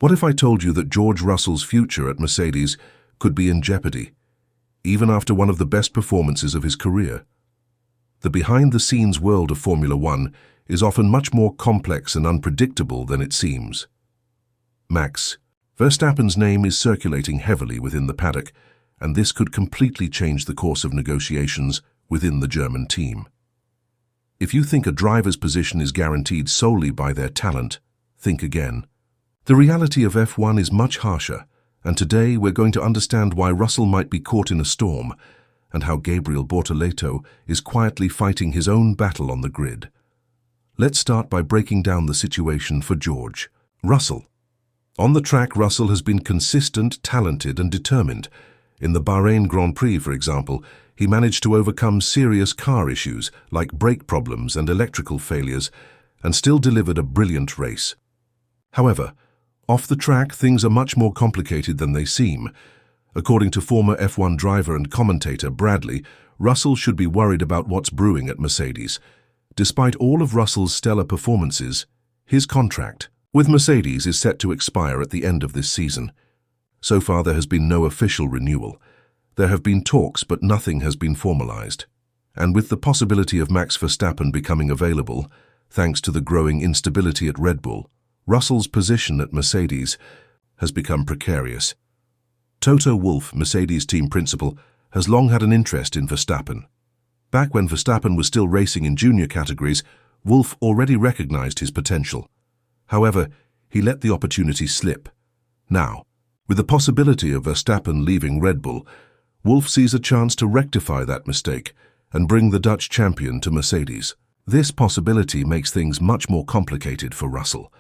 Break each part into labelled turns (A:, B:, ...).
A: What if I told you that George Russell's future at Mercedes could be in jeopardy, even after one of the best performances of his career? The behind-the-scenes world of Formula One is often much more complex and unpredictable than it seems. Max Verstappen's name is circulating heavily within the paddock, and this could completely change the course of negotiations within the German team. If you think a driver's position is guaranteed solely by their talent, think again. The reality of F1 is much harsher, and today we're going to understand why Russell might be caught in a storm and how Gabriel Bortoleto is quietly fighting his own battle on the grid. Let's start by breaking down the situation for George Russell. On the track, Russell has been consistent, talented, and determined. In the Bahrain Grand Prix, for example, he managed to overcome serious car issues like brake problems and electrical failures and still delivered a brilliant race. However, off the track, things are much more complicated than they seem. According to former F1 driver and commentator Bradley, Russell should be worried about what's brewing at Mercedes. Despite all of Russell's stellar performances, his contract with Mercedes is set to expire at the end of this season. So far, there has been no official renewal. There have been talks, but nothing has been formalized. And with the possibility of Max Verstappen becoming available, thanks to the growing instability at Red Bull, Russell's position at Mercedes has become precarious. Toto Wolff, Mercedes team principal, has long had an interest in Verstappen. Back when Verstappen was still racing in junior categories, Wolff already recognized his potential. However, he let the opportunity slip. Now, with the possibility of Verstappen leaving Red Bull, Wolff sees a chance to rectify that mistake and bring the Dutch champion to Mercedes. This possibility makes things much more complicated for Russell.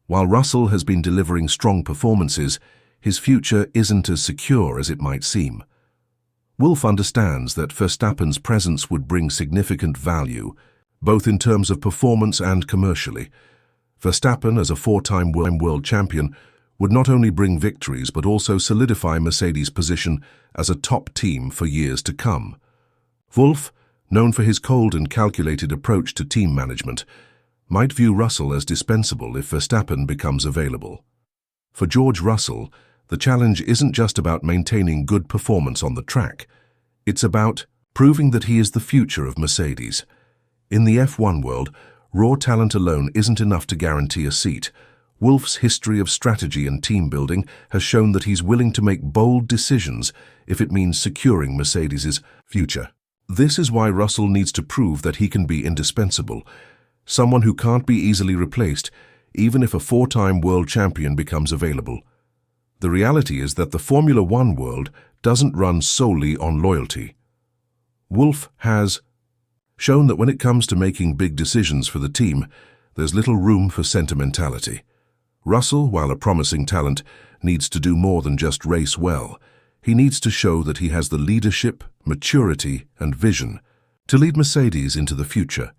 A: While Russell has been delivering strong performances, his future isn't as secure as it might seem. Wolff understands that Verstappen's presence would bring significant value, both in terms of performance and commercially. Verstappen, as a four-time world champion, would not only bring victories but also solidify Mercedes' position as a top team for years to come. Wolff, known for his cold and calculated approach to team management, might view Russell as dispensable if Verstappen becomes available. For George Russell, the challenge isn't just about maintaining good performance on the track. It's about proving that he is the future of Mercedes. In the F1 world, raw talent alone isn't enough to guarantee a seat. Wolff's history of strategy and team building has shown that he's willing to make bold decisions if it means securing Mercedes' future. This is why Russell needs to prove that he can be indispensable, someone who can't be easily replaced, even if a four-time world champion becomes available. The reality is that the Formula One world doesn't run solely on loyalty. Wolff has shown that when it comes to making big decisions for the team, there's little room for sentimentality. Russell, while a promising talent, needs to do more than just race well. He needs to show that he has the leadership, maturity, and vision to lead Mercedes into the future.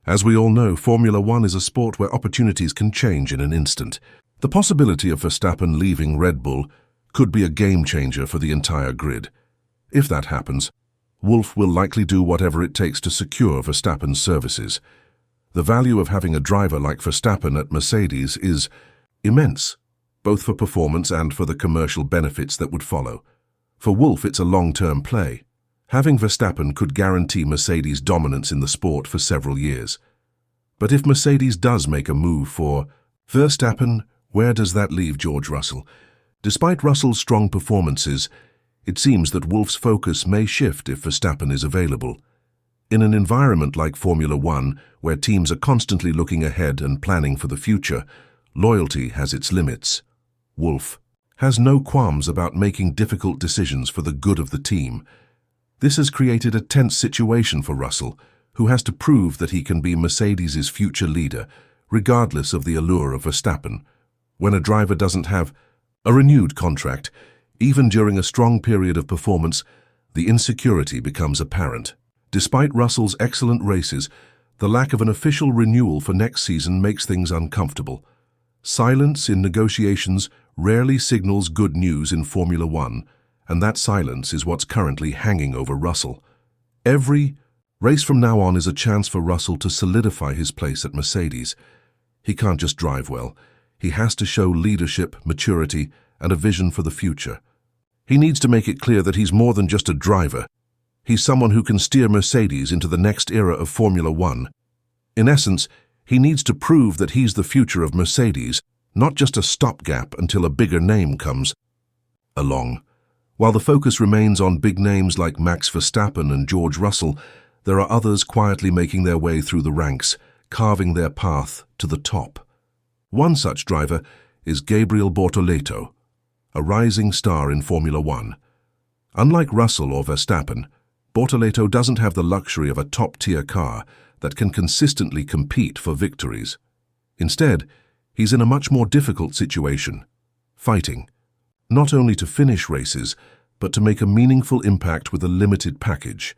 A: As we all know, Formula One is a sport where opportunities can change in an instant. The possibility of Verstappen leaving Red Bull could be a game-changer for the entire grid. If that happens, Wolff will likely do whatever it takes to secure Verstappen's services. The value of having a driver like Verstappen at Mercedes is immense, both for performance and for the commercial benefits that would follow. For Wolff, it's a long-term play. Having Verstappen could guarantee Mercedes' dominance in the sport for several years. But if Mercedes does make a move for Verstappen, where does that leave George Russell? Despite Russell's strong performances, it seems that Wolff's focus may shift if Verstappen is available. In an environment like Formula One, where teams are constantly looking ahead and planning for the future, loyalty has its limits. Wolff has no qualms about making difficult decisions for the good of the team. This has created a tense situation for Russell, who has to prove that he can be Mercedes' future leader, regardless of the allure of Verstappen. When a driver doesn't have a renewed contract, even during a strong period of performance, the insecurity becomes apparent. Despite Russell's excellent races, the lack of an official renewal for next season makes things uncomfortable. Silence in negotiations rarely signals good news in Formula One, and that silence is what's currently hanging over Russell. Every race from now on is a chance for Russell to solidify his place at Mercedes. He can't just drive well. he has to show leadership, maturity, and a vision for the future. He needs to make it clear that he's more than just a driver. He's someone who can steer Mercedes into the next era of Formula One. In essence, he needs to prove that he's the future of Mercedes, not just a stopgap until a bigger name comes along. While the focus remains on big names like Max Verstappen and George Russell, there are others quietly making their way through the ranks, carving their path to the top. One such driver is Gabriel Bortoleto, a rising star in Formula One. Unlike Russell or Verstappen, Bortoleto doesn't have the luxury of a top-tier car that can consistently compete for victories. Instead, he's in a much more difficult situation, fighting, not only to finish races, but to make a meaningful impact with a limited package.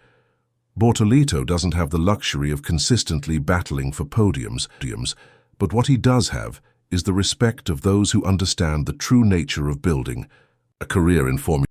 A: Bortoleto doesn't have the luxury of consistently battling for podiums, but what he does have is the respect of those who understand the true nature of building a career in Formula